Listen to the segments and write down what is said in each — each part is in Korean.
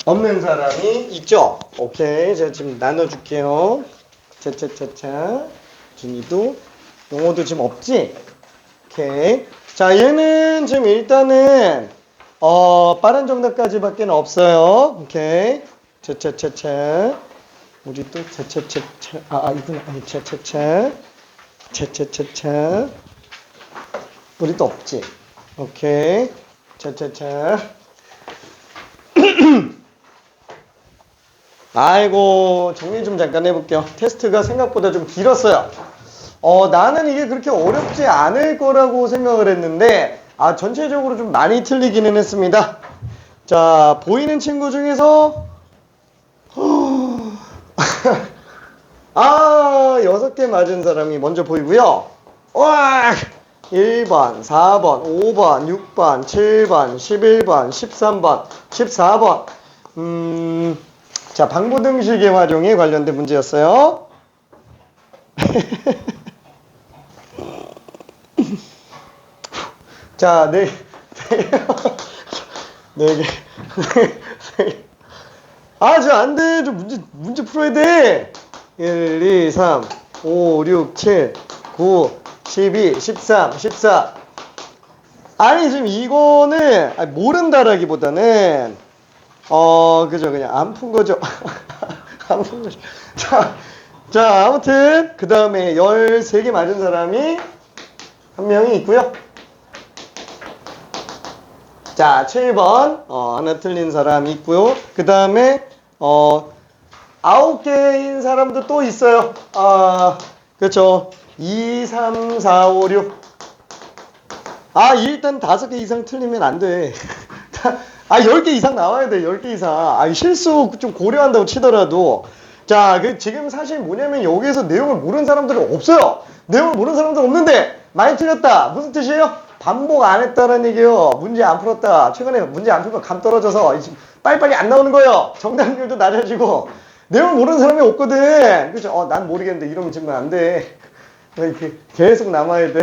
없는 사람이 있죠? 오케이. 제가 지금 나눠줄게요. 차차차차. 준이도. 영호도 지금 없지? 오케이. 자, 얘는 지금 일단은, 빠른 정답까지밖에 없어요. 오케이. 차차차차. 우리 또 차차차차. 이건 아니, 차차차. 차차차차. 우리 또 없지? 오케이. 차차차. 아이고, 정리 좀 잠깐 해볼게요. 테스트가 생각보다 좀 길었어요. 나는 이게 그렇게 어렵지 않을 거라고 생각을 했는데, 전체적으로 좀 많이 틀리기는 했습니다. 자, 보이는 친구 중에서, 6개 맞은 사람이 먼저 보이고요. 와! 1번, 4번, 5번, 6번, 7번, 11번, 13번, 14번. 자, 방부등식의 활용에 관련된 문제였어요. 자, 네 개. 안 돼. 좀 문제 풀어야 돼. 1, 2, 3, 5, 6, 7, 9, 12, 13, 14. 아니, 지금 이거는, 모른다라기보다는, 그죠. 그냥 안 푼 거죠. 안 푼 거죠. 자, 아무튼, 그 다음에 13개 맞은 사람이 한 명이 있고요. 자, 7번, 하나 틀린 사람이 있고요. 그 다음에, 9개인 사람도 또 있어요. 그렇죠. 2, 3, 4, 5, 6. 일단 5개 이상 틀리면 안 돼. 10개 이상 나와야 돼. 10개 이상. 실수 좀 고려한다고 치더라도. 자, 지금 사실 뭐냐면 여기에서 내용을 모르는 사람들은 없어요. 내용을 모르는 사람들은 없는데 많이 틀렸다. 무슨 뜻이에요? 반복 안 했다는 얘기예요. 문제 안 풀었다. 최근에 문제 안 풀면 감 떨어져서 빨리빨리 안 나오는 거예요. 정답률도 낮아지고. 내용을 모르는 사람이 없거든. 그죠? 난 모르겠는데 이러면 정말 안 돼. 이렇게 계속 남아야 돼.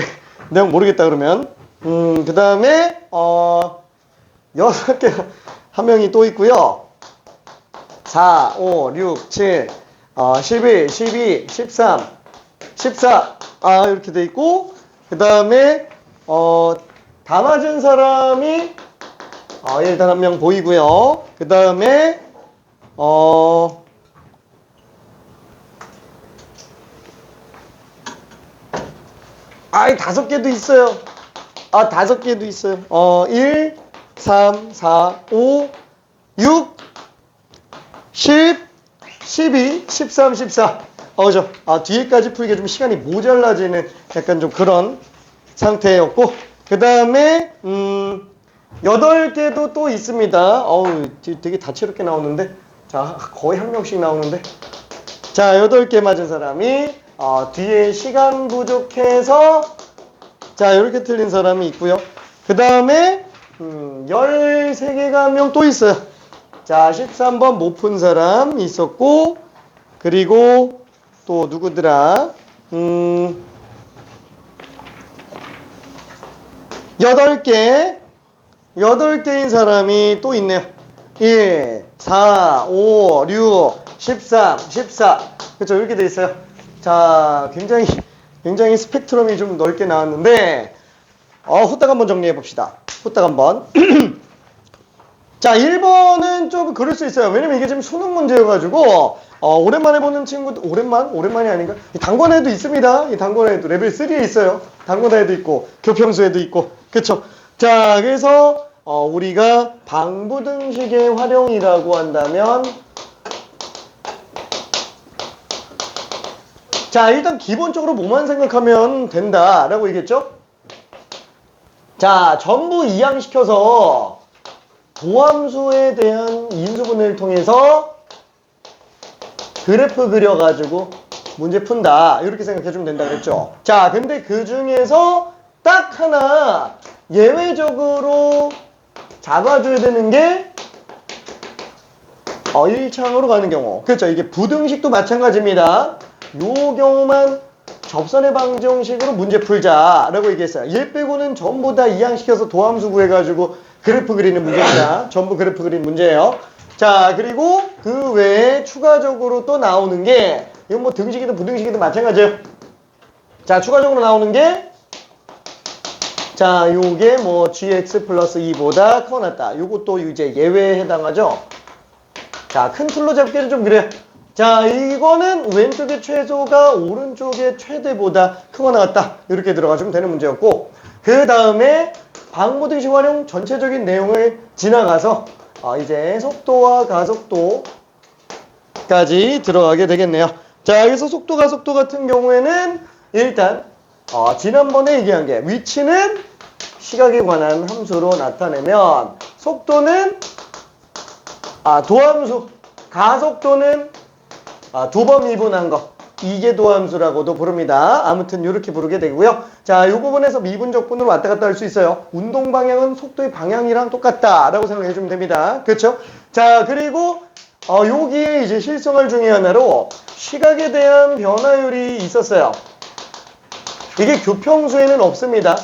내용 모르겠다 그러면. 그 다음에 6개 한 명이 또 있고요. 4, 5, 6, 7, 11, 12, 13, 14. 이렇게 돼 있고, 그 다음에 다 맞은 사람이 일단 한 명 보이고요. 그 다음에 5개도 있어요. 5개도 있어요. 1, 3, 4, 5, 6, 10, 12, 13, 14. 그죠? 뒤에까지 풀기가 좀 시간이 모자라지는 약간 좀 그런 상태였고, 그 다음에, 8개도 또 있습니다. 되게 다채롭게 나오는데. 자, 거의 한 명씩 나오는데. 자, 8개 맞은 사람이, 뒤에 시간 부족해서, 자, 이렇게 틀린 사람이 있고요. 그 다음에, 13개가 한 명 또 있어요. 자, 13번 못 푼 사람 있었고, 그리고 또 누구더라? 8개인 사람이 또 있네요. 1, 4, 5, 6, 13, 14. 그렇죠. 이렇게 돼 있어요. 자, 굉장히 스펙트럼이 좀 넓게 나왔는데, 후딱 한번 정리해 봅시다. 후딱 한번. 자, 1번은 좀 그럴 수 있어요. 왜냐면 이게 지금 수능 문제여가지고, 오랜만에 보는 친구도, 오랜만이 아닌가? 이 단권에도 있습니다. 이 단권에도 레벨 3에 있어요. 단권에도 있고, 교평수에도 있고. 그쵸? 자, 그래서, 우리가 방부등식의 활용이라고 한다면, 자, 일단 기본적으로 뭐만 생각하면 된다라고 얘기했죠? 자, 전부 이항시켜서, 도함수에 대한 인수분해를 통해서 그래프 그려가지고 문제 푼다. 이렇게 생각해주면 된다 그랬죠. 자, 근데 그 중에서 딱 하나 예외적으로 잡아줘야 되는 게 1창으로 가는 경우. 그렇죠. 이게 부등식도 마찬가지입니다. 요 경우만 접선의 방정식으로 문제 풀자라고 얘기했어요. 얘 빼고는 전부 다 이항시켜서 도함수 구해가지고 그래프 그리는 문제입니다. 전부 그래프 그리는 문제예요. 자, 그리고 그 외에 추가적으로 또 나오는 게, 이건 뭐 등식이든 부등식이든 마찬가지예요. 자, 추가적으로 나오는 게, 자, 요게 뭐 gx 플러스 2보다 커 낫다. 요것도 이제 예외에 해당하죠. 자, 큰 틀로 잡기는 좀 그래요. 자, 이거는 왼쪽의 최소가 오른쪽의 최대보다 크거나 같다. 이렇게 들어가시면 되는 문제였고, 그 다음에 방부등식 활용 전체적인 내용을 지나가서 이제 속도와 가속도까지 들어가게 되겠네요. 자, 여기서 속도, 가속도 같은 경우에는 일단 지난번에 얘기한 게 위치는 시각에 관한 함수로 나타내면 속도는 도함수, 가속도는 두 번 미분한 거, 이게 도함수라고도 부릅니다. 아무튼 이렇게 부르게 되고요. 자, 이 부분에서 미분적분으로 왔다 갔다 할 수 있어요. 운동 방향은 속도의 방향이랑 똑같다라고 생각해 주면 됩니다. 그렇죠? 자, 그리고 여기에 이제 실생활 중에 하나로 시각에 대한 변화율이 있었어요. 이게 교평수에는 없습니다.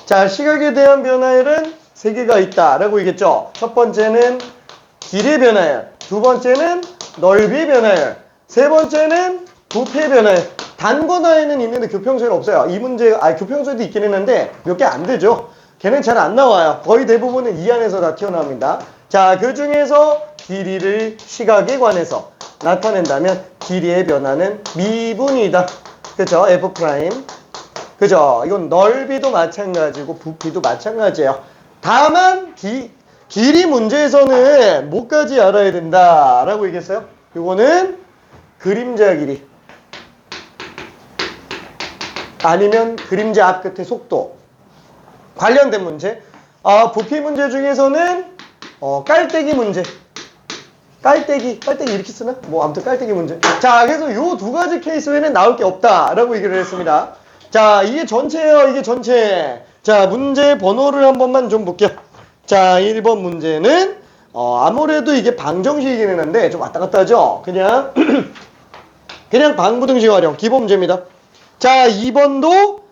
자, 시각에 대한 변화율은 3개가 있다라고 얘기했죠. 첫 번째는 길이의 변화율, 두 번째는 넓이의 변화율, 세 번째는 부피의 변화율. 단권화에는 있는데 교평수에는 없어요. 이 문제, 교평수에도 있긴 했는데 몇 개 안 되죠. 걔는 잘 안 나와요. 거의 대부분은 이 안에서 다 튀어나옵니다. 자, 그 중에서 길이를 시각에 관해서 나타낸다면 길이의 변화는 미분이다. 그죠? F 프라임. 그죠? 이건 넓이도 마찬가지고 부피도 마찬가지예요. 다만 길이 문제에서는 뭐까지 알아야 된다라고 얘기했어요? 이거는 그림자 길이 아니면 그림자 앞 끝의 속도 관련된 문제. 부피 문제 중에서는 깔때기 문제. 깔때기 이렇게 쓰나? 뭐 아무튼 깔때기 문제. 자, 그래서 요 두 가지 케이스 외에는 나올 게 없다라고 얘기를 했습니다. 자, 이게 전체예요. 이게 전체. 자, 문제 번호를 한 번만 좀 볼게요. 자, 1번 문제는 아무래도 이게 방정식이긴 한데 좀 왔다 갔다 하죠. 그냥 방부등식 활용 기본 문제입니다. 자, 2번도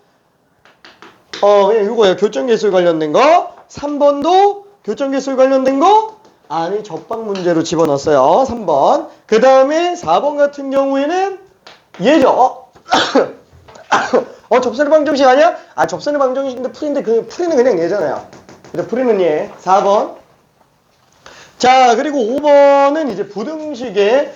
그냥 이거예요. 교점계술 관련된 거. 3번도 교점계술 관련된 거. 아니, 접방 문제로 집어넣었어요. 3번. 그 다음에 4번 같은 경우에는 얘죠. 접선의 방정식 아니야? 접선의 방정식인데 풀이인데 풀이는 그냥 얘잖아요. 근데 풀이는 얘. 4번. 자, 그리고 5번은 이제 부등식의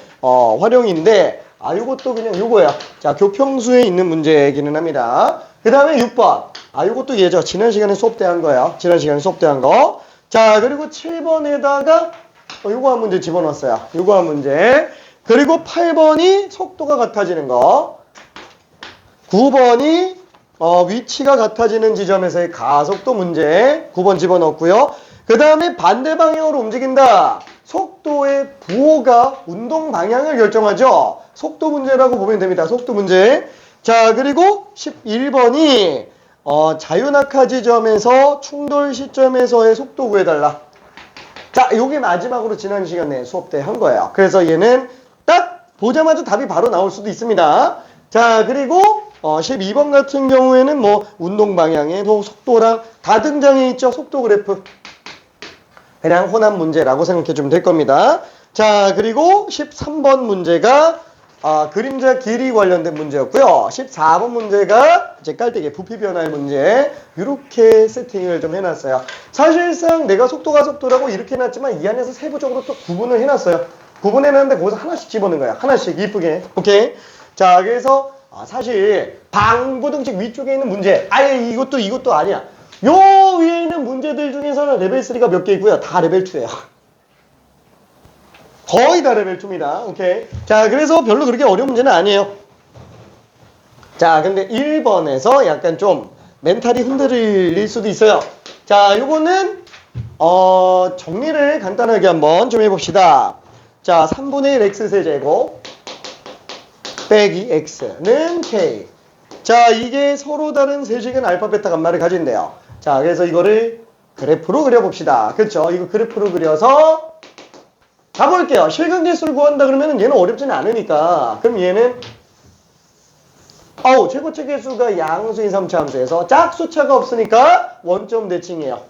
활용인데 요것도 그냥 요거야. 자, 교평수에 있는 문제이기는 합니다. 그 다음에 6번. 요것도 얘죠. 지난 시간에 수업 때 한 거예요. 지난 시간에 수업 때 한 거. 자, 그리고 7번에다가 요거 한 문제 집어넣었어요. 요거 한 문제. 그리고 8번이 속도가 같아지는 거. 9번이 위치가 같아지는 지점에서의 가속도 문제. 9번 집어넣었고요. 그 다음에 반대 방향으로 움직인다. 속도의 부호가 운동 방향을 결정하죠. 속도 문제라고 보면 됩니다. 속도 문제. 자, 그리고 11번이 자유낙하 지점에서 충돌 시점에서의 속도 구해달라. 자, 요게 마지막으로 지난 시간에 수업 때 한 거예요. 그래서 얘는 딱 보자마자 답이 바로 나올 수도 있습니다. 자, 그리고 12번 같은 경우에는 뭐 운동 방향의 속도랑 다 등장해 있죠. 속도 그래프. 그냥 혼합 문제라고 생각해 주면 될 겁니다. 자, 그리고 13번 문제가 그림자 길이 관련된 문제였고요. 14번 문제가 이제 깔때기 부피 변화의 문제. 이렇게 세팅을 좀 해놨어요. 사실상 내가 속도 가속도라고 이렇게 해놨지만 이 안에서 세부적으로 또 구분을 해놨어요. 구분해놨는데 거기서 하나씩 집어넣은 거야. 하나씩 이쁘게. 오케이. 자, 그래서 사실 방부등식 위쪽에 있는 문제. 아예 이것도 아니야. 요 위에 있는 문제들 중에서는 레벨 3가 몇 개 있고요. 다 레벨 2예요. 거의 다 레벨 2입니다. 오케이. 자, 그래서 별로 그렇게 어려운 문제는 아니에요. 자, 근데 1번에서 약간 좀 멘탈이 흔들릴 수도 있어요. 자, 요거는 정리를 간단하게 한번 좀 해봅시다. 자, 3분의 1 x세제곱 빼기 x는 k. 자, 이게 서로 다른 세식은 알파, 베타, 감마를 가진대요. 자, 그래서 이거를 그래프로 그려봅시다. 그렇죠? 이거 그래프로 그려서 가볼게요. 실근계수를 구한다 그러면 얘는 어렵지는 않으니까. 그럼 얘는 최고치 계수가 양수인 3차 함수에서 짝수차가 없으니까 원점 대칭이에요.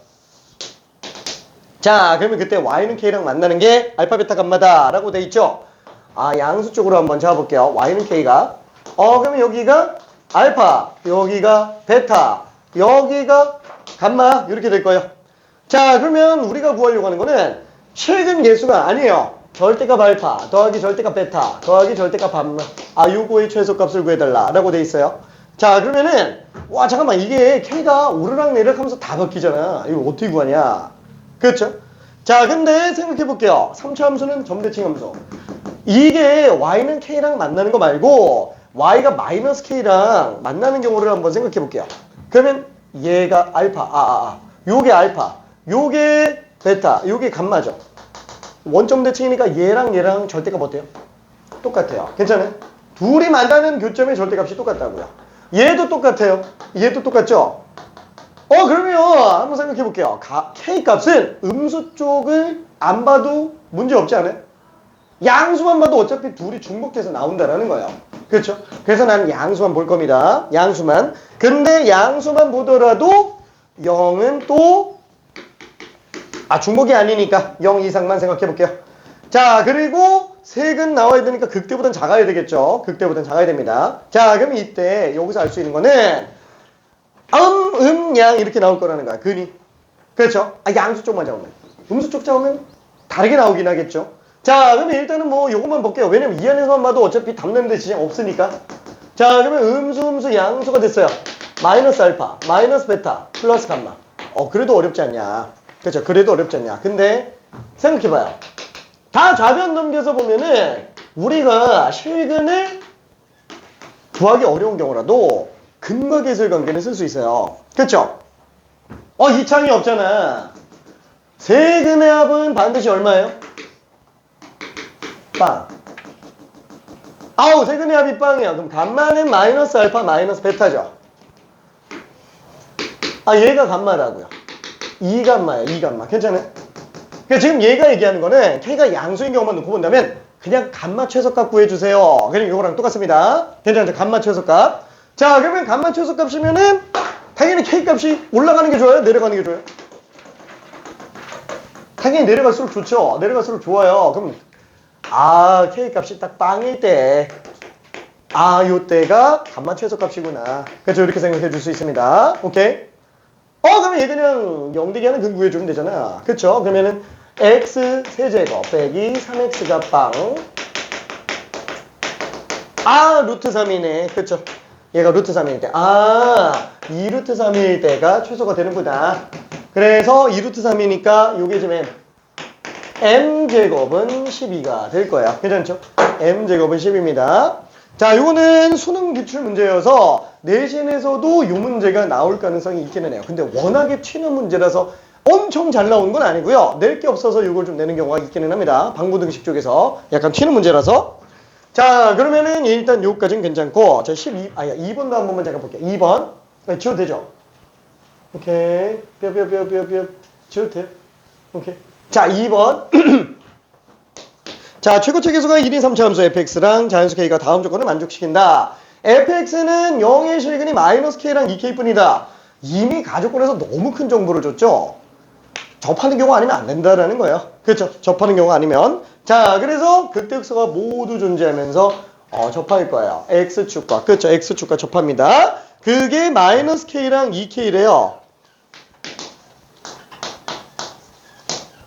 자, 그러면 그때 y는 k랑 만나는 게 알파, 베타, 감마다 라고 돼 있죠? 아, 양수 쪽으로 한번 잡아볼게요. y는 k가. 그러면 여기가 알파, 여기가 베타, 여기가 감마 이렇게 될 거예요. 자, 그러면 우리가 구하려고 하는 거는 실근 계수가 아니에요. 절대값 알파 더하기 절대값 베타 더하기 절대값 감마. 요거의 최소값을 구해달라 라고 돼 있어요. 자, 그러면은 와 잠깐만 이게 k가 오르락 내리락 하면서 다 바뀌잖아. 이걸 어떻게 구하냐. 그렇죠? 자, 근데 생각해 볼게요. 3차 함수는 점대칭 함수. 이게 y는 k랑 만나는 거 말고 y가 마이너스 k랑 만나는 경우를 한번 생각해 볼게요. 그러면 얘가 알파, 요게 알파, 요게 베타, 요게 감마죠. 원점 대칭이니까 얘랑 절대값 어때요? 똑같아요. 괜찮아요? 둘이 만나는 교점의 절대값이 똑같다고요. 얘도 똑같아요. 얘도 똑같죠? 그러면 한번 생각해 볼게요. K 값은 음수 쪽을 안 봐도 문제 없지 않아요? 양수만 봐도 어차피 둘이 중복돼서 나온다라는 거예요. 그렇죠? 그래서 나는 양수만 볼 겁니다. 양수만. 근데 양수만 보더라도 0은 또 중복이 아니니까 0 이상만 생각해 볼게요. 자, 그리고 색은 나와야 되니까 극대보단 작아야 되겠죠. 극대보단 작아야 됩니다. 자, 그럼 이때 여기서 알 수 있는 거는 양 이렇게 나올 거라는 거야. 근이. 그렇죠? 양수 쪽만 잡으면. 음수 쪽 잡으면 다르게 나오긴 하겠죠. 자, 그러면 일단은 뭐 요것만 볼게요. 왜냐면 이 안에서만 봐도 어차피 답내는데 지장 없으니까. 자, 그러면 음수, 양수가 됐어요. 마이너스 알파, 마이너스 베타, 플러스 감마. 그래도 어렵지 않냐. 그렇죠? 그래도 어렵지 않냐. 근데 생각해봐요. 다 좌변 넘겨서 보면은 우리가 실근을 구하기 어려운 경우라도 근과 계수의 관계는 쓸 수 있어요. 그렇죠? 이창이 없잖아. 세근의 합은 반드시 얼마예요? 빵. 세근의 합이 빵이야. 그럼 감마는 마이너스 알파 마이너스 베타죠. 얘가 감마라고요. 2감마예요. 2감마. 괜찮아요? 그러니까 지금 얘가 얘기하는 거는 K가 양수인 경우만 놓고 본다면 그냥 감마 최소값 구해주세요. 그냥 이거랑 똑같습니다. 괜찮죠? 감마 최소값. 자, 그러면 감마 최소값이면은 당연히 K값이 올라가는 게 좋아요? 내려가는 게 좋아요? 당연히 내려갈수록 좋죠? 내려갈수록 좋아요. 그럼 K값이 딱 빵일 때 요때가 감마 최소값이구나. 그렇죠? 이렇게 생각해 줄 수 있습니다. 오케이? 그러면 얘 그냥 0대기 하는 근 구해주면 되잖아. 그쵸? 그러면은 x 세제곱 빼기 3x가 빵. 루트 3이네. 그쵸? 얘가 루트 3일 때. 2루트 3일 때가 최소가 되는구나. 그래서 2루트 3이니까 요게 좀 m제곱은 12가 될 거야. 괜찮죠? m제곱은 10입니다. 자, 요거는 수능 기출 문제여서 내신에서도 요 문제가 나올 가능성이 있기는 해요. 근데 워낙에 튀는 문제라서 엄청 잘 나오는 건 아니고요. 낼 게 없어서 이걸 좀 내는 경우가 있기는 합니다. 방부등식 쪽에서 약간 튀는 문제라서. 자, 그러면은 일단 요까지는 괜찮고, 자, 2번도 한 번만 잠깐 볼게요. 2번. 지워도 되죠? 오케이. 뼈. 지워도 돼요? 오케이. 자, 2번. 자, 최고차 계수가 1인 3차 함수 fx랑 자연수 k가 다음 조건을 만족시킨다. fx는 0의 실근이 마이너스 k랑 2k 뿐이다. 이미 가조건에서 너무 큰 정보를 줬죠? 접하는 경우 아니면 안 된다라는 거예요. 그렇죠? 접하는 경우 아니면. 자, 그래서 극대극소가 모두 존재하면서 접할 거예요. x축과. 그렇죠? x축과 접합니다. 그게 마이너스 k랑 2k래요.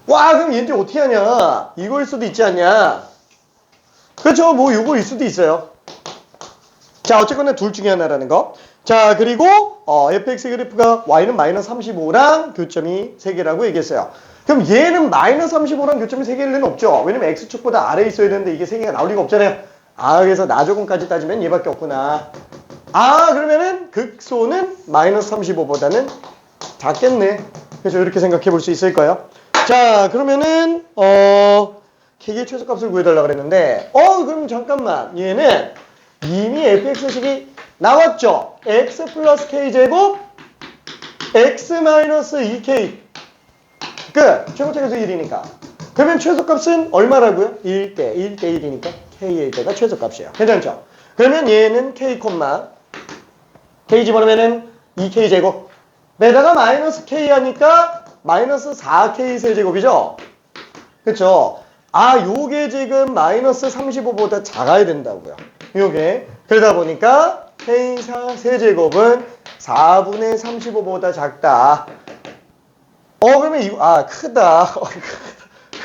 와, 그럼 얘 이제 어떻게 하냐? 이거일 수도 있지 않냐? 그렇죠? 뭐 이거일 수도 있어요. 자, 어쨌거나 둘 중에 하나라는 거. 자, 그리고 fx 그래프가 y는 마이너스 35랑 교점이 3개라고 얘기했어요. 그럼 얘는 마이너스 35랑 교점이 3개일 리는 없죠. 왜냐면 x축보다 아래에 있어야 되는데 이게 3개가 나올 리가 없잖아요. 그래서 나조건까지 따지면 얘밖에 없구나. 그러면은 극소는 마이너스 35보다는 작겠네. 그래서 이렇게 생각해 볼 수 있을 거예요. 자, 그러면은 k의 최소값을 구해달라 그랬는데 그럼 잠깐만, 얘는 이미 fx식이 나왔죠. x 플러스 k제곱 x 마이너스 2k 끝. 최고차 계수 1이니까. 그러면 최소값은 얼마라고요? 1대 1이니까 k일 때가 최소값이에요. 괜찮죠? 그러면 얘는 k, k 집어넣으면은 2k 제곱 에다가 마이너스 k 하니까 마이너스 4k 세제곱이죠? 그쵸? 아, 요게 지금 마이너스 35보다 작아야 된다고요. 요게. 그러다 보니까 k4 세제곱은 4분의 35보다 작다. 그러면 이거, 크다.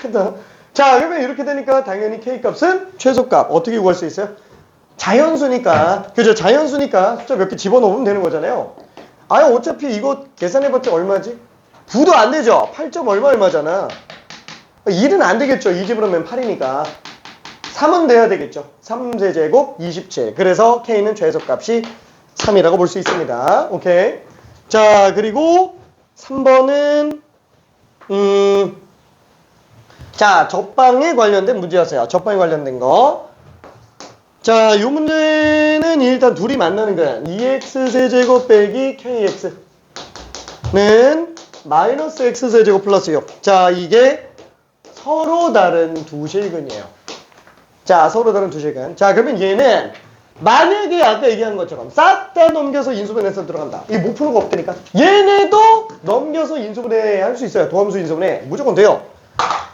크다. 자, 그러면 이렇게 되니까 당연히 k 값은 최소값. 어떻게 구할 수 있어요? 자연수니까. 그죠? 자연수니까 숫자 몇 개 집어넣으면 되는 거잖아요. 어차피 이거 계산해봤자 얼마지? 9도 안 되죠? 8점 얼마잖아. 1은 안 되겠죠. 2집으로 하면 8이니까. 3은 돼야 되겠죠. 3세제곱 27. 그래서 K는 최소값이 3이라고 볼 수 있습니다. 오케이. 자, 그리고 3번은 자, 접방에 관련된 문제였어요. 접방에 관련된 거. 자, 이 문제는 일단 둘이 만나는 거야. 2x세제곱 빼기 kx는 마이너스 x세제곱 플러스 6. 자, 이게 서로 다른 두 실근이에요. 자, 서로 다른 두 실근. 자, 그러면 얘는 만약에 아까 얘기한 것처럼 싹 다 넘겨서 인수분해해서 들어간다. 이게 못 푸는 거 없다니까. 얘네도 넘겨서 인수분해 할 수 있어요. 도함수 인수분해. 무조건 돼요.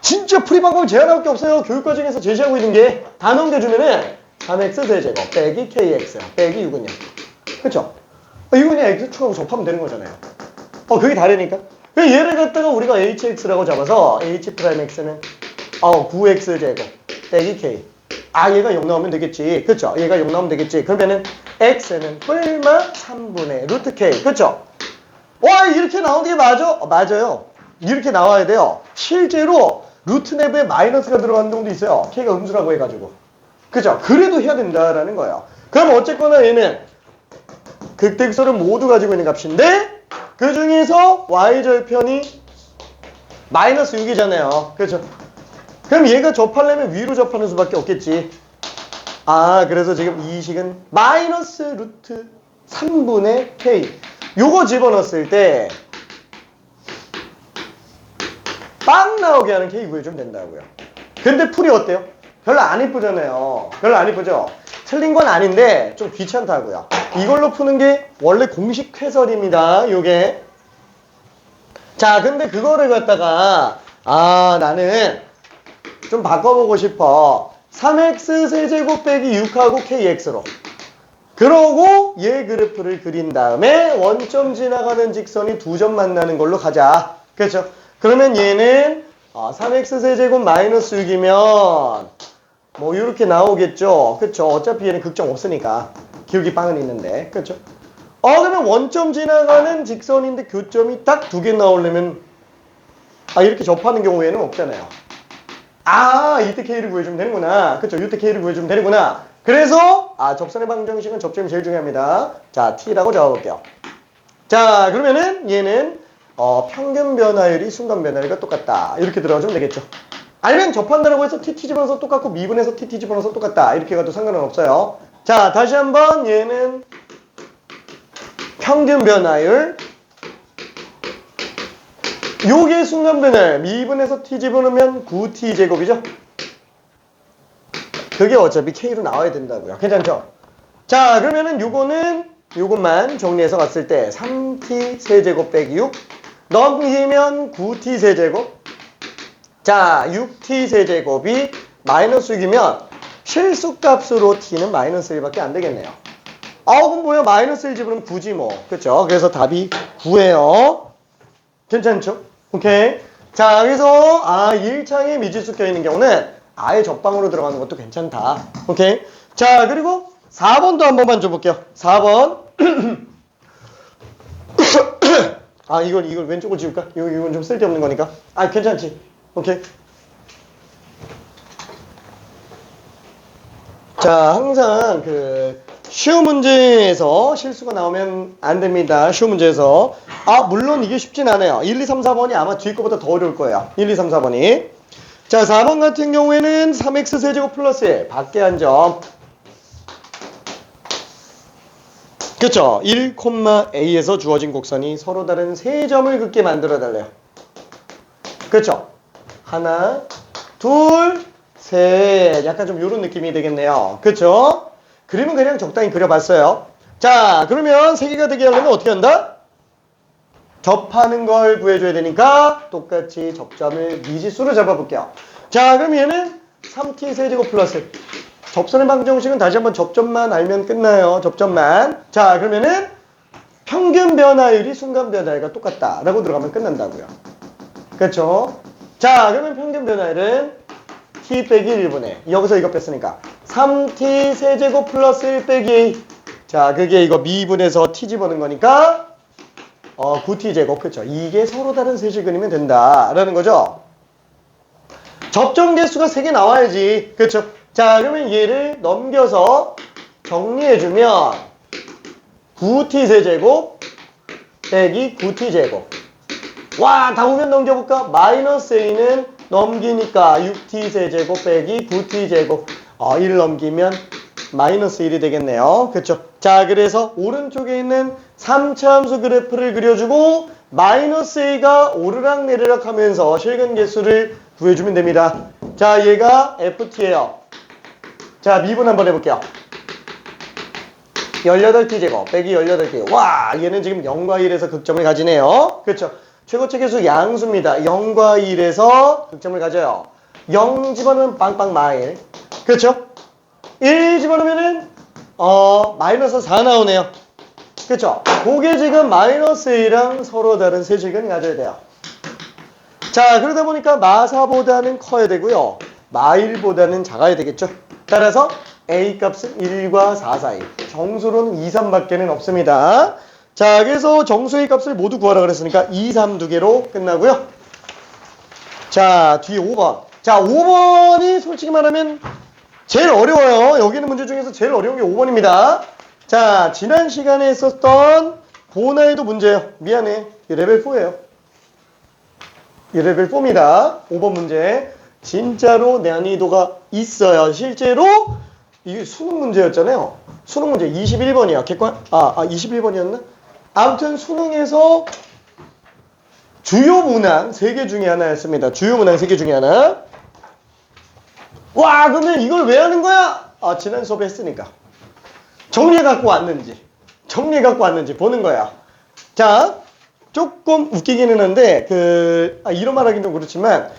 진짜 풀이 방법을 제한할 게 없어요. 교육과정에서 제시하고 있는 게 다 넘겨주면은 3x 세제곱 빼기 kx 빼기 6은요. 그쵸? 이거 그냥 x 축하고 접하면 되는 거잖아요. 그게 다르니까. 얘를 갖다가 우리가 hx라고 잡아서 h'x는 9x 제곱 빼기 k. 얘가 0 나오면 되겠지. 그쵸? 얘가 0 나오면 되겠지. 그러면은 x는 뿔마 3분의 루트 k. 그쵸? 이렇게 나오는 게 맞아? 맞아요. 이렇게 나와야 돼요. 실제로 루트 내부에 마이너스가 들어가는 경우도 있어요. k가 음수라고 해가지고. 그죠? 그래도 해야 된다라는 거예요. 그럼 어쨌거나 얘는 극대극소를 모두 가지고 있는 값인데 그 중에서 y절편이 마이너스 6이잖아요. 그렇죠? 그럼 얘가 접하려면 위로 접하는 수밖에 없겠지. 그래서 지금 이 식은 마이너스 루트 3분의 k. 요거 집어넣었을 때 빵 나오게 하는 k 구해주면 된다고요. 근데 풀이 어때요? 별로 안 이쁘잖아요. 별로 안 이쁘죠? 틀린 건 아닌데 좀 귀찮다고요. 이걸로 푸는 게 원래 공식 해설입니다. 요게. 자, 근데 그거를 갖다가 나는 좀 바꿔보고 싶어. 3x 세제곱 빼기 6하고 kx로. 그러고 얘 그래프를 그린 다음에 원점 지나가는 직선이 두 점 만나는 걸로 가자. 그렇죠? 그러면 얘는 3x 세제곱 마이너스 6이면 뭐 이렇게 나오겠죠. 그렇죠? 어차피 얘는 극점 없으니까. 기울기 빵은 있는데. 그렇죠? 그러면 원점 지나가는 직선인데 교점이 딱 두 개 나오려면 이렇게 접하는 경우에는 없잖아요. 이때 K를 구해주면 되는구나. 그렇죠? 이때 K를 구해주면 되는구나. 그래서 접선의 방정식은 접점이 제일 중요합니다. 자, T라고 적어볼게요. 자, 그러면은 얘는 평균 변화율이 순간 변화율과 똑같다. 이렇게 들어가주면 되겠죠. 아니면 접한다라고 해서 TT 집어넣어서 똑같고 미분해서 TT 집어넣어서 똑같다. 이렇게 가도 상관은 없어요. 자, 다시 한번 얘는 평균 변화율 요게 순간 변화율 미분해서 T 집어넣으면 9T 제곱이죠. 그게 어차피 K로 나와야 된다고요. 괜찮죠? 자, 그러면은 요것만 정리해서 갔을 때 3T 세제곱 빼기 6 넘기면 9T 세제곱. 자, 6T 세제곱이 마이너스 6이면 실수값으로 T는 마이너스 1밖에 안 되겠네요. 그럼 뭐야? 마이너스 1 집으면 9지 뭐. 그쵸? 그래서 답이 9예요. 괜찮죠? 오케이. 자, 그래서 1창에 미지수 껴있는 경우는 아예 접방으로 들어가는 것도 괜찮다. 오케이. 자, 그리고 4번도 한 번만 줘볼게요. 4번. 이걸 왼쪽을 지울까? 이건 좀 쓸데없는 거니까. 괜찮지. 오케이. 자, 항상 쉬운 문제에서 실수가 나오면 안 됩니다. 쉬운 문제에서. 물론 이게 쉽진 않아요. 1, 2, 3, 4번이 아마 뒤에 거보다 더 어려울 거예요. 1, 2, 3, 4번이. 자, 4번 같은 경우에는 3x 세제곱 플러스 1 밖에 한 점. 그쵸? 1, A에서 주어진 곡선이 서로 다른 세 점을 긋게 만들어 달래요. 그쵸? 하나, 둘, 셋. 약간 좀 요런 느낌이 되겠네요. 그쵸? 그림은 그냥 적당히 그려봤어요. 자, 그러면 세 개가 되게 하려면 어떻게 한다? 접하는 걸 구해줘야 되니까 똑같이 접점을 미지수로 잡아볼게요. 자, 그럼 얘는 3t 세제곱 플러스 접선의 방정식은 다시 한번 접점만 알면 끝나요. 접점만. 자, 그러면은 평균 변화율이 순간 변화율과 똑같다라고 들어가면 끝난다고요. 그렇죠? 자, 그러면 평균 변화율은 t 빼기 1분의 여기서 이거 뺐으니까 3t 세제곱 플러스 1 빼기 자, 그게 이거 미분해서 t 집어넣은 거니까 9t 제곱. 그렇죠? 이게 서로 다른 셋을 그리면 된다라는 거죠. 접점 개수가 3개 나와야지. 그렇죠? 자, 그러면 얘를 넘겨서 정리해주면 9t 세제곱 빼기 9t 제곱. 와, 다음면 넘겨볼까? 마이너스 a는 넘기니까 6t 세제곱 빼기 9t 제곱. 1 넘기면 마이너스 1이 되겠네요. 그렇죠? 자, 그래서 오른쪽에 있는 3차 함수 그래프를 그려주고 마이너스 a가 오르락 내리락 하면서 실근 개수를 구해주면 됩니다. 자, 얘가 ft예요. 자, 미분 한번 해볼게요. 18t 제곱 빼기 18t. 와, 얘는 지금 0과 1에서 극점을 가지네요. 그렇죠? 최고체 계수 양수입니다. 0과 1에서 극점을 가져요. 0 집어넣으면 빵빵 마일. 그렇죠? 1 집어넣으면은 마이너스 4 나오네요. 그렇죠? 그게 지금 마이너스 1이랑 서로 다른 세실근을 가져야 돼요. 자, 그러다 보니까 마사보다는 커야 되고요. 마일보다는 작아야 되겠죠. 따라서 a 값은 1과 4 사이. 정수로는 2, 3밖에는 없습니다. 자, 그래서 정수의 값을 모두 구하라 그랬으니까 2, 3 두 개로 끝나고요. 자, 뒤에 5번. 자, 5번이 솔직히 말하면 제일 어려워요. 여기 있는 문제 중에서 제일 어려운 게 5번입니다. 자, 지난 시간에 했었던 고난이도 문제예요. 미안해. 이 레벨 4예요. 이 레벨 4입니다. 5번 문제. 진짜로 난이도가 있어요. 실제로 이게 수능 문제였잖아요. 수능 문제 21번이야. 객관 21번이었나? 아무튼 수능에서 주요 문항 3개 중에 하나였습니다. 주요 문항 3개 중에 하나. 와, 그러면 이걸 왜 하는 거야? 지난 수업에 했으니까. 정리해 갖고 왔는지 보는 거야. 자, 조금 웃기기는 한데 이런 말 하긴 좀 그렇지만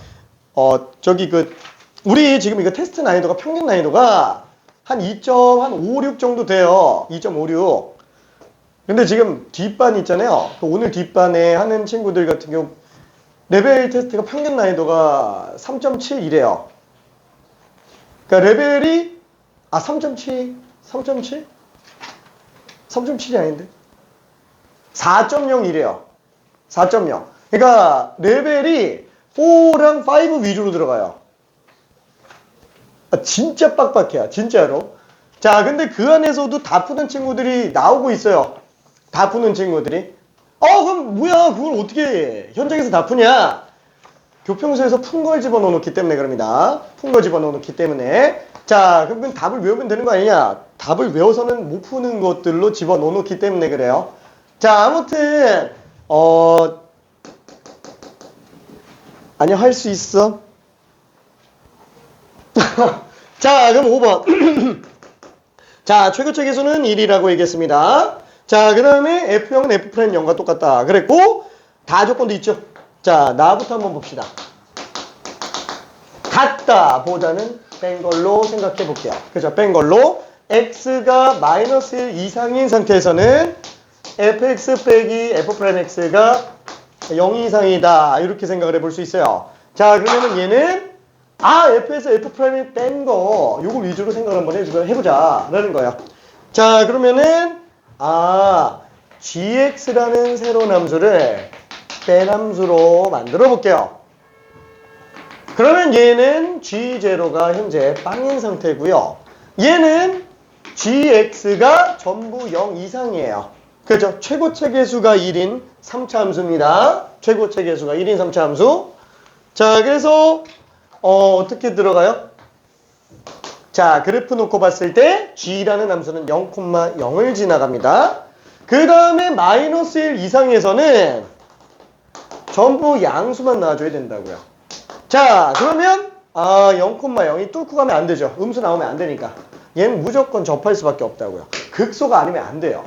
우리 지금 이거 테스트 난이도가 평균 난이도가 한 2.56 정도 돼요. 2.56. 근데 지금 뒷반 있잖아요. 오늘 뒷반에 하는 친구들 같은 경우 레벨 테스트가 평균 난이도가 3.7이래요. 그러니까 레벨이 3.7이 아닌데 4.0이래요. 4.0. 그러니까 레벨이 4랑 5 위주로 들어가요. 진짜 빡빡해요. 진짜로. 자, 근데 그 안에서도 다 푸는 친구들이 나오고 있어요. 다 푸는 친구들이. 그럼 뭐야? 그걸 어떻게 현장에서 다 푸냐? 교평소에서 푼 걸 집어넣어 놓기 때문에 그럽니다. 푼 걸 집어넣어 놓기 때문에. 자, 그러면 답을 외우면 되는 거 아니냐? 답을 외워서는 못 푸는 것들로 집어넣어 놓기 때문에 그래요. 자, 아무튼 아니요, 할 수 있어. 자, 그럼 5번. 자, 최고체 계수는 1이라고 얘기했습니다. 자, 그 다음에 F형은 F'0과 똑같다. 그랬고, 다 조건도 있죠. 자, 나부터 한번 봅시다. 같다 보다는 뺀 걸로 생각해 볼게요. 그죠? 뺀 걸로. X가 마이너스 1 이상인 상태에서는 fx 빼기 f'x가 0 이상이다. 이렇게 생각을 해볼 수 있어요. 자, 그러면은 얘는 f에서 f'이 뺀 거 요거 위주로 생각을 한번 해보자 라는 거예요. 자, 그러면은 gx라는 새로운 함수를 뺀 함수로 만들어 볼게요. 그러면 얘는 g0가 현재 빵인 상태고요. 얘는 gx가 전부 0 이상이에요. 그렇죠? 최고체 계수가 1인 3차 함수입니다. 최고체 계수가 1인 3차 함수. 자, 그래서 어떻게 들어가요? 자, 그래프 놓고 봤을 때 g라는 함수는 0,0을 지나갑니다. 그 다음에 마이너스 1 이상에서는 전부 양수만 나와줘야 된다고요. 자, 그러면 0,0이 뚫고 가면 안 되죠. 음수 나오면 안 되니까. 얘는 무조건 접할 수밖에 없다고요. 극소가 아니면 안 돼요.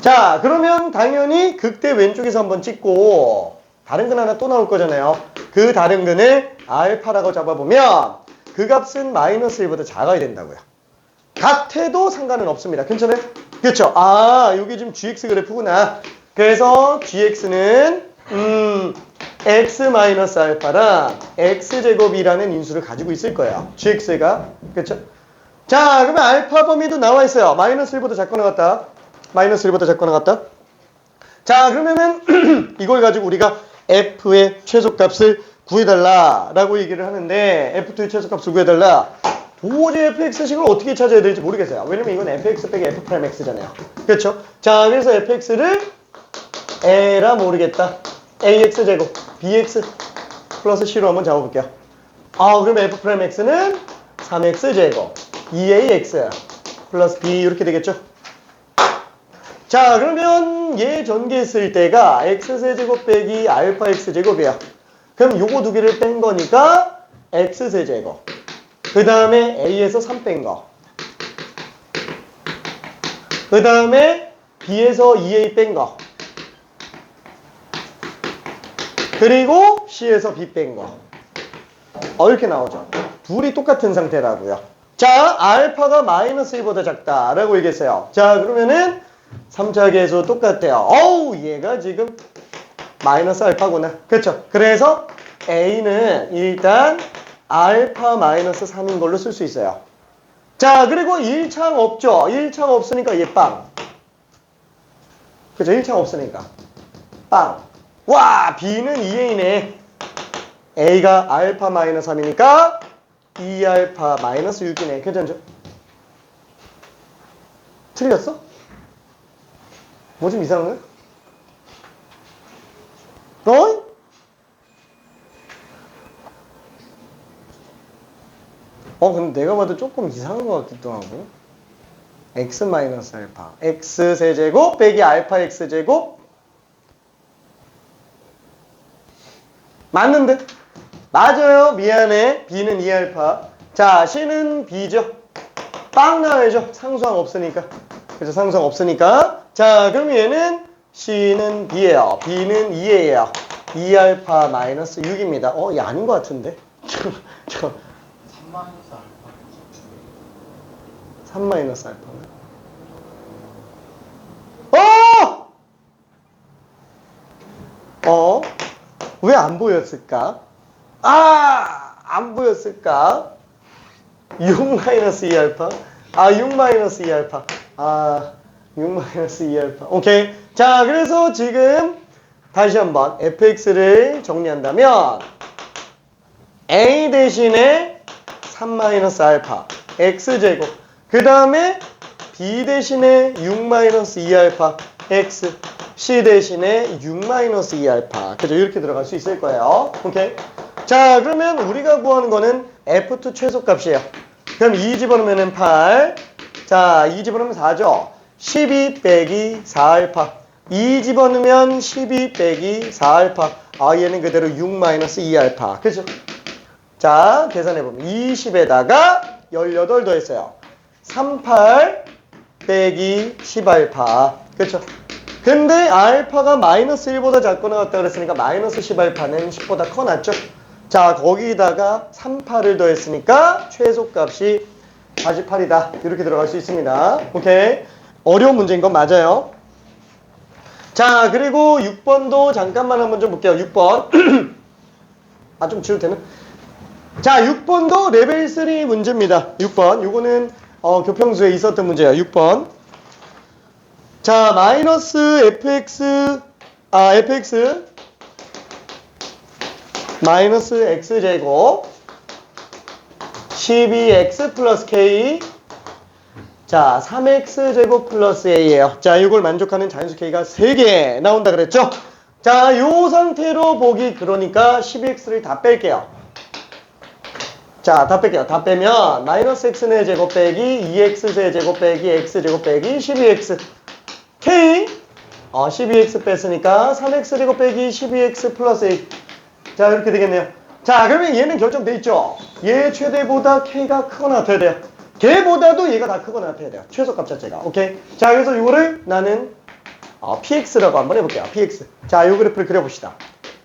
자, 그러면 당연히 극대 왼쪽에서 한번 찍고 다른 근 하나 또 나올 거잖아요. 그 다른 근을 알파라고 잡아보면 그 값은 마이너스 1보다 작아야 된다고요. 같아도 상관은 없습니다. 괜찮아요? 그렇죠? 아, 여기 지금 gx 그래프구나. 그래서 gx는 x 마이너스 알파랑 x제곱이라는 인수를 가지고 있을 거예요. gx가. 그렇죠? 자, 그러면 알파 범위도 나와 있어요. 마이너스 1보다 작거나 같다. 마이너스 1보다 작거나 같다. 자, 그러면은 이걸 가지고 우리가 f의 최소값을 구해달라라고 얘기를 하는데 f2의 최소값을 구해달라. 도저히 fx식을 어떻게 찾아야 될지 모르겠어요. 왜냐면 이건 fx 빼기 f'x잖아요. 그렇죠? 자, 그래서 fx를 에라 모르겠다. ax제곱 bx 플러스 c로 한번 잡아볼게요. 아, 그럼 f'x는 3x제곱 2ax 플러스 b 이렇게 되겠죠? 자, 그러면 얘 전개했을 때가 x세제곱 빼기 알파 x제곱이에요. 그럼 요거 두 개를 뺀 거니까 x세제곱. 그 다음에 a에서 3 뺀 거. 그 다음에 b에서 2a 뺀 거. 그리고 c에서 b 뺀 거. 이렇게 나오죠. 둘이 똑같은 상태라고요. 자, 알파가 마이너스 1보다 작다라고 얘기했어요. 자, 그러면은 3차 계수 똑같대요. 어우, 얘가 지금 마이너스 알파구나. 그렇죠? 그래서 a는 일단 알파 마이너스 3인 걸로 쓸 수 있어요. 자, 그리고 1창 없죠? 1창 없으니까 얘 빵. 그죠? 1창 없으니까 빵. 와, b는 2a네. a가 알파 마이너스 3이니까 2알파 마이너스 6이네. 괜찮죠? 틀렸어? 뭐 좀 이상한 거야? 근데 내가 봐도 조금 이상한 것 같기도 하고. x 마이너스 알파 x 세제곱 빼기 알파 x 제곱 맞는데? 맞아요. 미안해. b는 2알파. 자, c는 b죠. 빵 나와야죠. 상수항 없으니까. 그래서 상수항 없으니까. 자, 그럼 얘는 c는 b예요. b는 2예요. 2알파 마이너스 6입니다. 얘 아닌 것 같은데? 3 마이너스 알파. 3 마이너스 알파는? 왜 안 보였을까? 안 보였을까? 6 마이너스 2알파? 6 마이너스 2알파. 6 마이너스 2알파. 오케이. 자, 그래서 지금 다시 한번 fx를 정리한다면 a 대신에 3 마이너스 알파 x제곱. 그 다음에 b 대신에 6 마이너스 2알파 x. c 대신에 6 마이너스 2알파. 그죠? 이렇게 들어갈 수 있을 거예요. 오케이. 자, 그러면 우리가 구하는 거는 f2 최소값이에요. 그럼 2 집어넣으면 8. 자, 2 집어넣으면 4죠. 12 빼기 4알파. 2 집어넣으면 12 빼기 4알파. 얘는 그대로 6 마이너스 2알파. 그죠? 자, 계산해보면 20에다가 18 더했어요. 38 빼기 10알파. 그쵸? 근데 알파가 마이너스 1보다 작거나 같다 그랬으니까 마이너스 10알파는 10보다 커 놨죠? 자, 거기다가 38을 더했으니까 최소값이 48이다. 이렇게 들어갈 수 있습니다. 오케이. 어려운 문제인 건 맞아요. 자, 그리고 6번도 잠깐만 한번 좀 볼게요. 6번. 좀 지워도 되나? 자, 6번도 레벨 3 문제입니다. 6번. 요거는 교평수에 있었던 문제예요. 6번. 자, 마이너스 fx 마이너스 x제곱 12x 플러스 k. 자, 3x제곱 플러스 a예요. 자, 이걸 만족하는 자연수 k가 3개 나온다 그랬죠? 자, 요 상태로 보기 그러니까 12x를 다 뺄게요. 자, 다 뺄게요. 다 빼면 마이너스 x의 제곱 빼기 2x의 제곱 빼기 x제곱 빼기 12x k 12x 뺐으니까 3x제곱 빼기 12x 플러스 a. 자, 이렇게 되겠네요. 자, 그러면 얘는 결정돼 있죠? 얘 최대보다 k가 크거나 같아야 돼요. 걔보다도 얘가 다 크거나 같아야 돼요. 최소값 자체가. 오케이? 자, 그래서 이거를 나는 px라고 한번 해볼게요. px. 자, 요 그래프를 그려봅시다.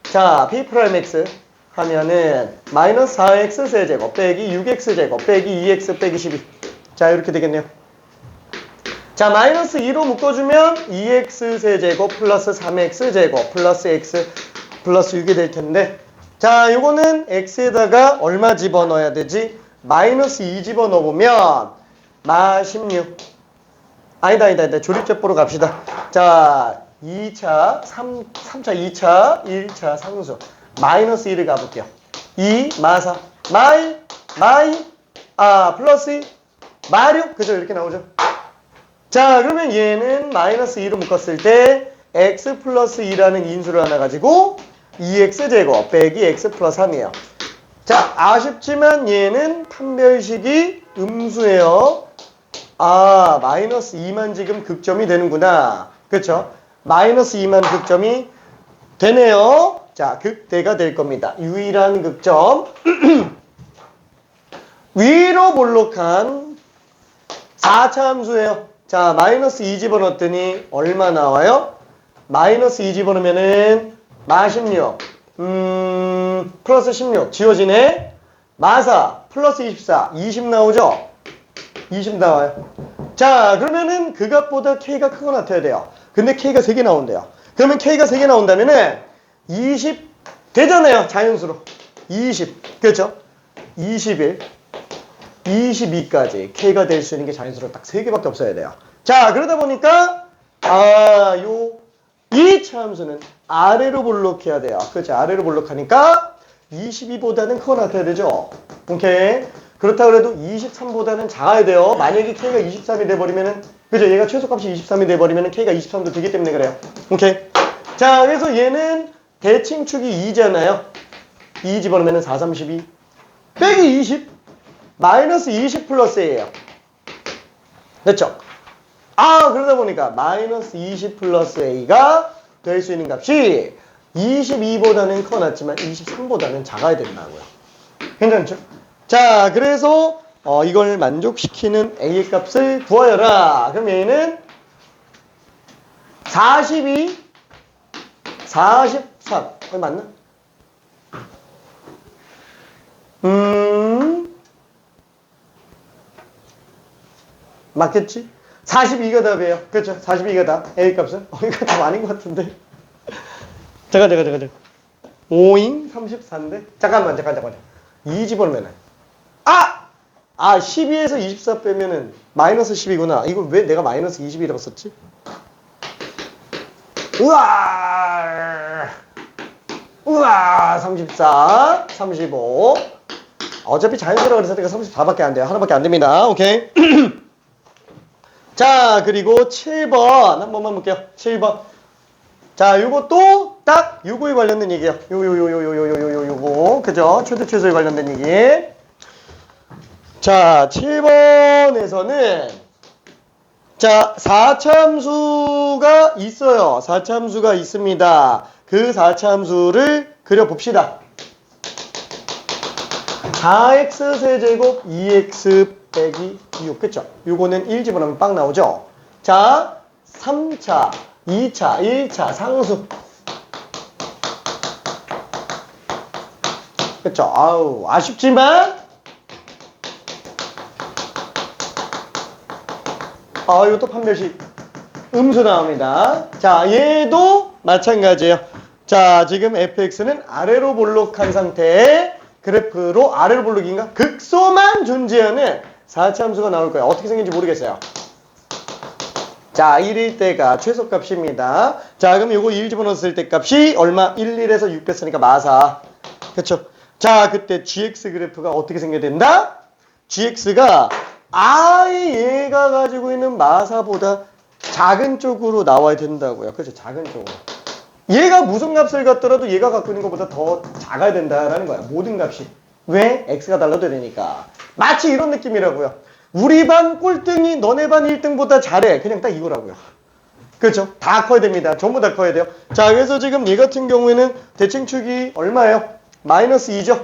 자, p'x 하면은 마이너스 4x 세제곱 빼기 6x 제곱 빼기 2x 빼기 12. 자, 이렇게 되겠네요. 자, 마이너스 2로 묶어주면 2x 세제곱 플러스 3x 제곱 플러스 x 플러스 6이 될 텐데, 자, 요거는 x에다가 얼마 집어넣어야 되지? 마이너스 2 집어넣어보면 마 16. 아니다. 조립제보로 갑시다. 자, 2차, 3차, 2차, 1차 상수. 마이너스 1을 가볼게요. 2, 마 4. 플러스 2, 마 6. 그죠? 이렇게 나오죠? 자, 그러면 얘는 마이너스 2로 묶었을 때 x 플러스 2라는 인수를 하나 가지고 2x 제곱 빼기 x 플러스 3이에요. 자, 아쉽지만 얘는 판별식이 음수예요. 아, 마이너스 2만 지금 극점이 되는구나. 그렇죠? 마이너스 2만 극점이 되네요. 자, 극대가 될 겁니다. 유일한 극점. 위로 볼록한 4차 함수예요. 자, 마이너스 2 집어넣었더니 얼마 나와요? 마이너스 2 집어넣으면은 마 16. 플러스 16. 지워지네. 마 4. 플러스 24. 20 나오죠? 20 나와요. 자, 그러면은 그 값보다 k가 크고 같아야 돼요. 근데 k가 3개 나온대요. 그러면 k가 3개 나온다면은 20 되잖아요. 자연수로. 20. 그렇죠? 21. 22까지 k가 될 수 있는 게 자연수로 딱 3개밖에 없어야 돼요. 자, 그러다 보니까 이 참수는 아래로 볼록해야 돼요. 그렇죠? 아래로 볼록하니까 22보다는 크고 나타야 되죠. 오케이. 그렇다고 해도 23보다는 작아야 돼요. 만약에 k가 23이 돼버리면은, 그죠? 얘가 최소값이 23이 돼버리면은 k가 23도 되기 때문에 그래요. 오케이. 자, 그래서 얘는 대칭축이 2잖아요. 2 집어넣으면은 4, 32 빼기 20 마이너스 20 플러스 A예요. 됐죠? 그러다 보니까 마이너스 20 플러스 A가 될 수 있는 값이 22보다는 커놨지만 23보다는 작아야 된다고요. 괜찮죠? 자, 그래서 이걸 만족시키는 A의 값을 구하여라. 그럼 얘는 42, 43. 맞나? 맞겠지? 42가 답이에요. 그렇죠? 42가 답. A 값은? 이거 답 아닌 것 같은데. 잠깐. 5인 34인데? 잠깐만. 2 집어넣으면은. 12에서 24 빼면은 마이너스 10이구나. 이거 왜 내가 마이너스 20이라고 썼지? 우와, 34, 35. 어차피 자연수라고 그래서 내가 34밖에 안 돼요. 하나밖에 안 됩니다. 오케이. 자, 그리고 7번 한 번만 볼게요. 7번. 자, 요것도 딱 요거에 관련된 얘기예요. 요거. 그죠? 최대 최소에 관련된 얘기. 자, 7번에서는 자, 4차함수가 있어요. 4차함수가 있습니다. 그 4차함수를 그려봅시다. 4x 세제곱 2x 빼기 6. 그쵸? 요거는 1 집어넣으면 빵 나오죠? 자, 3차, 2차, 1차 상수. 그쵸? 아쉽지만 이것도 판별식 음수 나옵니다. 자, 얘도 마찬가지예요. 자, 지금 fx는 아래로 볼록한 상태의 그래프로 아래로 볼록인가? 극소만 존재하는 4차함수가 나올 거예요. 어떻게 생긴지 모르겠어요. 자, 1일 때가 최소값입니다. 자, 그럼 요거 1 집어넣었을 때 값이 얼마? 1에서 6 뺐으니까 마4. 그쵸? 자, 그때 gx 그래프가 어떻게 생겨야 된다? gx가 아예 얘가 가지고 있는 마4보다 작은 쪽으로 나와야 된다고요. 그렇죠? 작은 쪽으로. 얘가 무슨 값을 갖더라도 얘가 갖고 있는 것보다 더 작아야 된다라는 거야. 모든 값이. 왜? x가 달라도 되니까. 마치 이런 느낌이라고요. 우리 반 꼴등이 너네 반 1등보다 잘해. 그냥 딱 이거라고요. 그렇죠? 다 커야 됩니다. 전부 다 커야 돼요. 자, 그래서 지금 얘 같은 경우에는 대칭축이 얼마예요? 마이너스 2죠?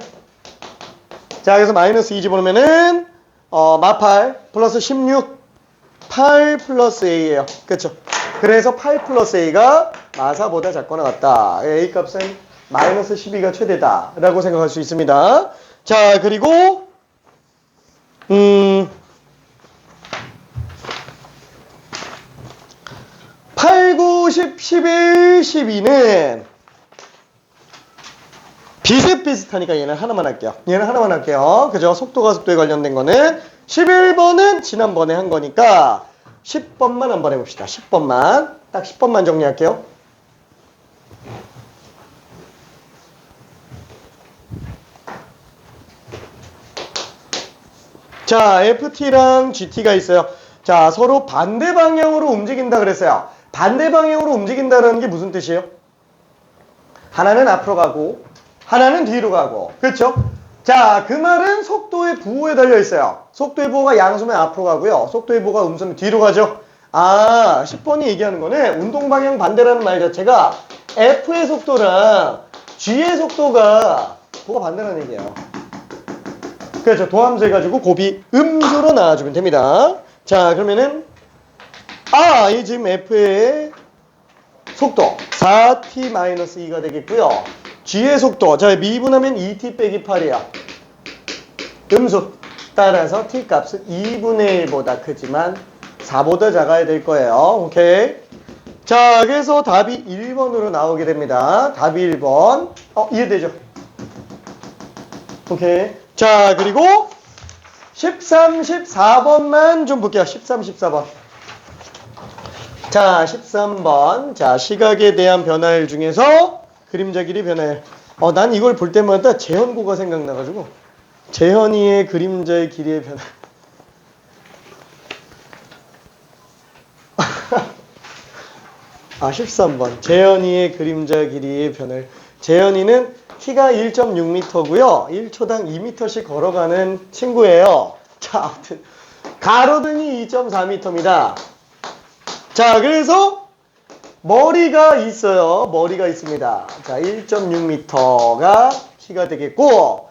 자, 그래서 마이너스 2 집어넣으면은 마8 플러스 16 8 플러스 A예요. 그렇죠? 그래서 8 플러스 A가 마사보다 작거나 같다. A 값은 마이너스 12가 최대다 라고 생각할 수 있습니다. 자, 그리고 8, 9, 10, 11, 12는 비슷비슷하니까 얘는 하나만 할게요. 얘는 하나만 할게요. 그죠? 속도가 속도에 관련된 거는 11번은 지난번에 한 거니까 10번만 한번 해봅시다. 10번만. 딱 10번만 정리할게요. 자, FT랑 GT가 있어요. 자, 서로 반대 방향으로 움직인다 그랬어요. 반대 방향으로 움직인다는 게 무슨 뜻이에요? 하나는 앞으로 가고 하나는 뒤로 가고. 그렇죠? 자, 그 말은 속도의 부호에 달려 있어요. 속도의 부호가 양수면 앞으로 가고요. 속도의 부호가 음수면 뒤로 가죠. 아, 10번이 얘기하는 거는 운동 방향 반대라는 말 자체가 F의 속도랑 G의 속도가 부호가 반대라는 얘기예요. 그렇죠. 도함수 해가지고 곱이 음수로 나와주면 됩니다. 자, 그러면은 이 지금 F의 속도 4t-2가 되겠고요. G의 속도, 자, 미분하면 2t 빼기 8이야. 음수. 따라서 t 값은 2분의 1보다 크지만 4보다 작아야 될 거예요. 오케이. 자, 그래서 답이 1번으로 나오게 됩니다. 답이 1번. 이해되죠? 오케이. 자, 그리고 13, 14번만 좀 볼게요. 13, 14번. 자, 13번. 자, 시각에 대한 변화일 중에서 그림자 길이 변화일. 난 이걸 볼 때마다 재현고가 생각나가지고. 재현이의 그림자의 길이의 변화. 13번. 재현이의 그림자 길이의 변화일. 재현이는 키가 1.6m고요. 1초당 2m씩 걸어가는 친구예요. 자, 아무튼 가로등이 2.4m입니다. 자, 그래서 머리가 있어요. 머리가 있습니다. 자, 1.6m가 키가 되겠고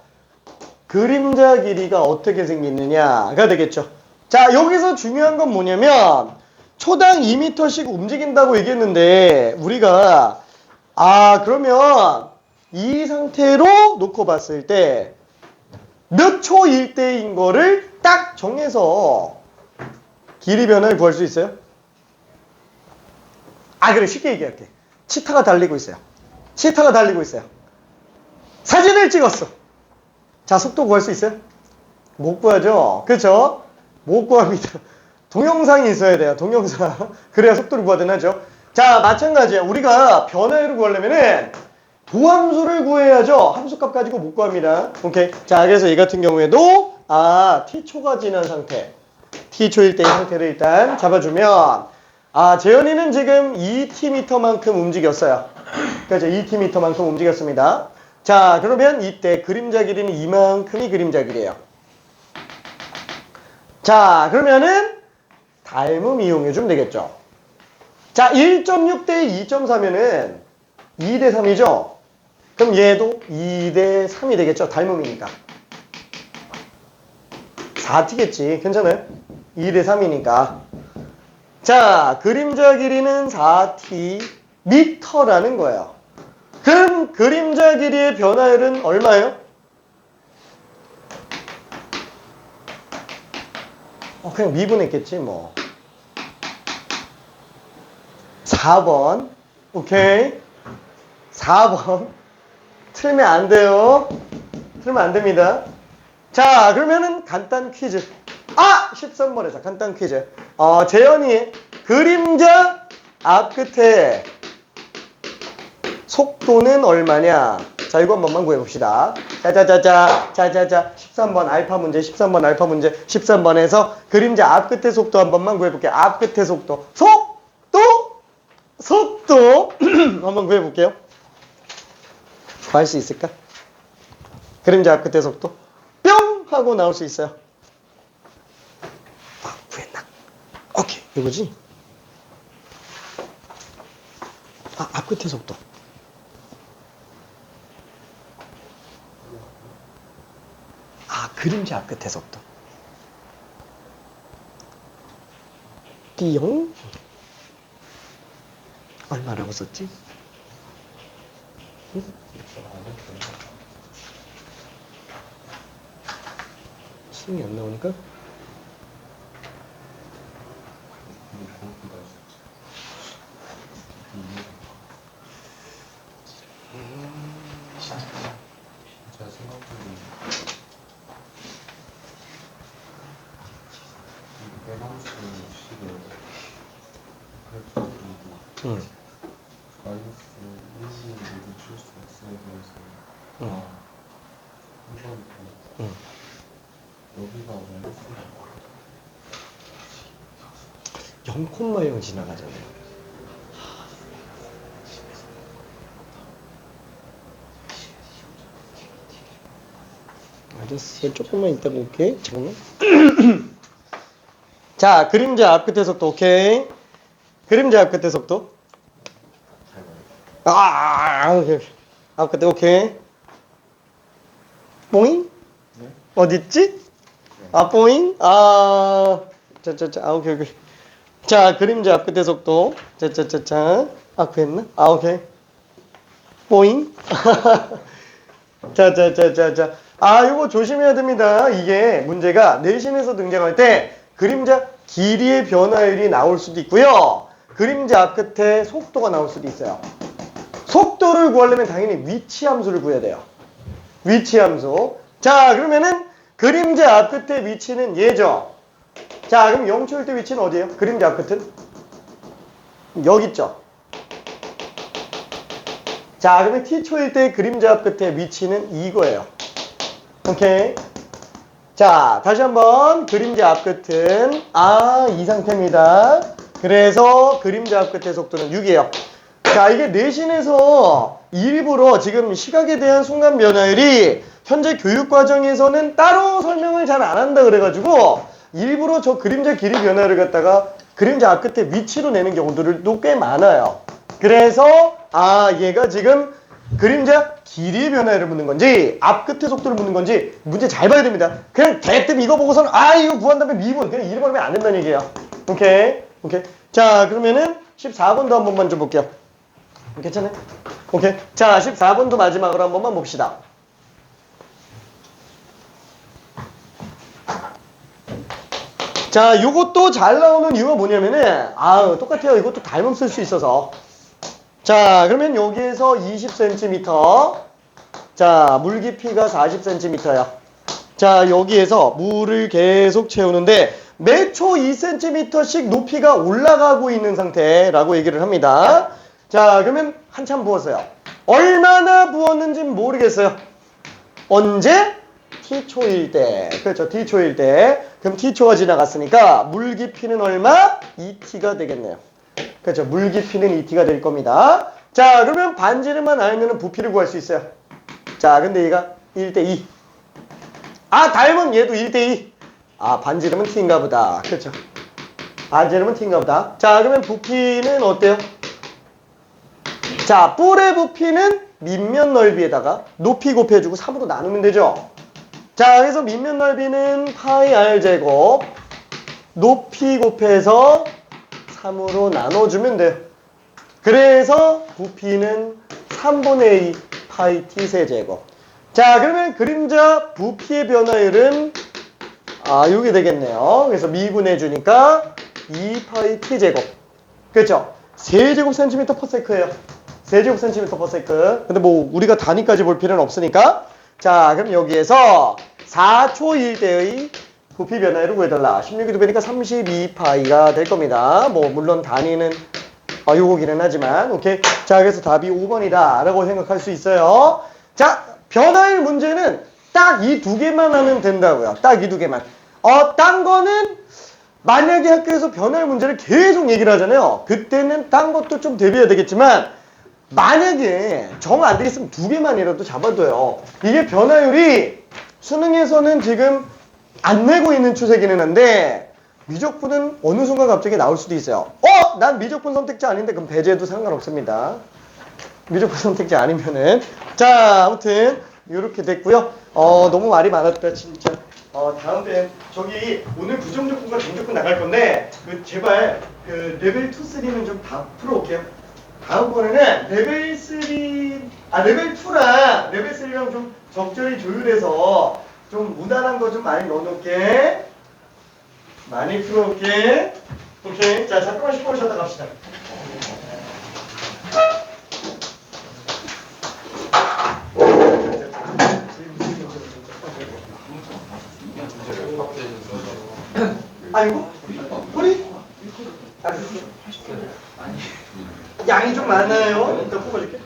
그림자 길이가 어떻게 생기느냐가 되겠죠. 자, 여기서 중요한 건 뭐냐면 초당 2m씩 움직인다고 얘기했는데 우리가 그러면 이 상태로 놓고 봤을 때 몇 초일 때인 거를 딱 정해서 길이 변화를 구할 수 있어요? 그래, 쉽게 얘기할게. 치타가 달리고 있어요. 치타가 달리고 있어요. 사진을 찍었어. 자, 속도 구할 수 있어요? 못 구하죠? 그렇죠? 못 구합니다. 동영상이 있어야 돼요. 동영상. 그래야 속도를 구하든 하죠. 자, 마찬가지야. 우리가 변화를 구하려면은 도함수를 구해야죠. 함수값 가지고 못 구합니다. 오케이. 자, 그래서 이 같은 경우에도 t초가 지난 상태, t초일 때의 상태를 일단 잡아주면 재현이는 지금 2tm만큼 움직였어요. 그렇죠. 2tm만큼 움직였습니다. 자, 그러면 이때 그림자 길이는 이만큼이 그림자 길이에요. 자, 그러면은 닮음 이용해주면 되겠죠. 자, 1.6 대 2.4면은 2 대 3이죠. 그럼 얘도 2 대 3이 되겠죠. 닮음이니까. 4t겠지. 괜찮아요? 2 대 3이니까. 자, 그림자 길이는 4t 미터라는 거예요. 그럼 그림자 길이의 변화율은 얼마예요? 그냥 미분했겠지 뭐. 4번. 오케이. 4번. 틀면 안 돼요. 틀면 안 됩니다. 자, 그러면은 간단 퀴즈. 13번에서 간단 퀴즈. 재현이의 그림자 앞끝에 속도는 얼마냐? 자, 이거 한 번만 구해봅시다. 자자자자, 13번 알파 문제, 13번 알파 문제, 13번에서 그림자 앞끝의 속도 한 번만 구해볼게요. 앞끝의 속도. 속도! 한번 구해볼게요. 구할 수 있을까? 그림자 앞끝의 속도. 뿅! 하고 나올 수 있어요. 구했나? 오케이, 이거지? 앞끝의 속도. 그림자 앞끝의 속도. 띠용. 얼마라고 썼지? 응? 수능이 안 나오니까? 진짜 생각보다 빼감수 식을 그래프 그리고 응. 마이너스 1을 모두 줄 수 있어야 돼서 응. 한번 응. 여기가 마이너스가 0,0 지나가잖아요. 알았어. 조금만 이따가 올게. 잠깐만. 자, 그림자 앞끝의 속도 오케이. 그림자 앞끝의 속도. 오케이. 앞끝에 오케이. 뽀잉? 네? 어딨지? 아, 뽀잉? 오케이, 오케이. 자, 그림자 앞끝의 속도. 그 했나? 오케이. 뽀잉? 요거 조심해야 됩니다. 이게 문제가 내신에서 등장할 때 그림자 길이의 변화율이 나올 수도 있고요. 그림자 앞끝에 속도가 나올 수도 있어요. 속도를 구하려면 당연히 위치 함수를 구해야 돼요. 위치 함수. 자, 그러면은 그림자 앞끝의 위치는 얘죠. 자, 그럼 0초일 때 위치는 어디예요? 그림자 앞끝은? 여기 있죠. 자, 그러면 t초일 때 그림자 앞끝의 위치는 이거예요. 오케이. 자, 다시 한번 그림자 앞끝은 이 상태입니다. 그래서 그림자 앞끝의 속도는 6이에요. 자, 이게 내신에서 일부러 지금 시각에 대한 순간 변화율이 현재 교육 과정에서는 따로 설명을 잘 안 한다 그래가지고 일부러 저 그림자 길이 변화를 갖다가 그림자 앞끝의 위치로 내는 경우들도 꽤 많아요. 그래서 얘가 지금 그림자 길이의 변화를 묻는 건지 앞끝의 속도를 묻는 건지 문제 잘 봐야 됩니다. 그냥 대뜸 이거 보고서는 이거 구한 다음에 미분 그냥 이러면 안 된다는 얘기예요. 오케이. 자, 그러면은 14번도 한 번만 좀 볼게요. 괜찮아요? 오케이. 자, 14번도 마지막으로 한 번만 봅시다. 자, 요것도 잘 나오는 이유가 뭐냐면은 똑같아요. 이것도 닮음 쓸 수 있어서. 자, 그러면 여기에서 20cm. 자, 물 깊이가 40cm야. 자, 여기에서 물을 계속 채우는데 매초 2cm씩 높이가 올라가고 있는 상태라고 얘기를 합니다. 자, 그러면 한참 부었어요. 얼마나 부었는지 모르겠어요. 언제? t초일 때. 그렇죠. t초일 때. 그럼 t초가 지나갔으니까 물 깊이는 얼마? 2t가 되겠네요. 그렇죠. 물 깊이는 2t가 될 겁니다. 자, 그러면 반지름만 알면 부피를 구할 수 있어요. 자, 근데 얘가 1대2. 닮은 얘도 1대2. 반지름은 t인가 보다. 그렇죠. 반지름은 t인가 보다. 자, 그러면 부피는 어때요? 자, 뿔의 부피는 밑면 넓이에다가 높이 곱해주고 3으로 나누면 되죠. 자, 그래서 밑면 넓이는 파이 r 제곱 높이 곱해서 3으로 나눠주면 돼요. 그래서 부피는 3분의 2 파이 t 세제곱. 자, 그러면 그림자 부피의 변화율은 이게 되겠네요. 그래서 미분해 주니까 2 파이 t 제곱. 그렇죠? 세제곱 센티미터 퍼 세크예요. 세제곱 센티미터 퍼 세크. 근데 뭐 우리가 단위까지 볼 필요는 없으니까. 자, 그럼 여기에서 4초일 때의 부피 변화율을 구해달라. 16이 2배니까 32파이가 될 겁니다. 뭐 물론 단위는 요거기는 하지만 오케이. 자, 그래서 답이 5번이다 라고 생각할 수 있어요. 자, 변화율 문제는 딱 이 두 개만 하면 된다고요. 딱 이 두 개만. 딴 거는 만약에 학교에서 변화율 문제를 계속 얘기를 하잖아요. 그때는 딴 것도 좀 대비해야 되겠지만 만약에 정 안 되겠으면 두 개만이라도 잡아둬요. 이게 변화율이 수능에서는 지금 안 내고 있는 추세기는 한데 미적분은 어느 순간 갑자기 나올 수도 있어요. 난 미적분 선택지 아닌데 그럼 배제해도 상관없습니다. 미적분 선택지 아니면은. 자, 아무튼 이렇게 됐고요. 너무 말이 많았다 진짜. 다음에 저기 오늘 부정적분과 정적분 나갈 건데 제발 레벨 2, 3는 좀 다 풀어올게요. 다음번에는 레벨 3, 레벨 2랑 레벨 3랑 좀 적절히 조율해서 좀 무난한 거 좀 많이 넣어놓을게. 많이 풀어올게. 오케이. 자, 잠깐만 10분 쉬었다 갑시다. 아이고, 뿌리? 양이 좀 많아요. 일단 뽑아줄게.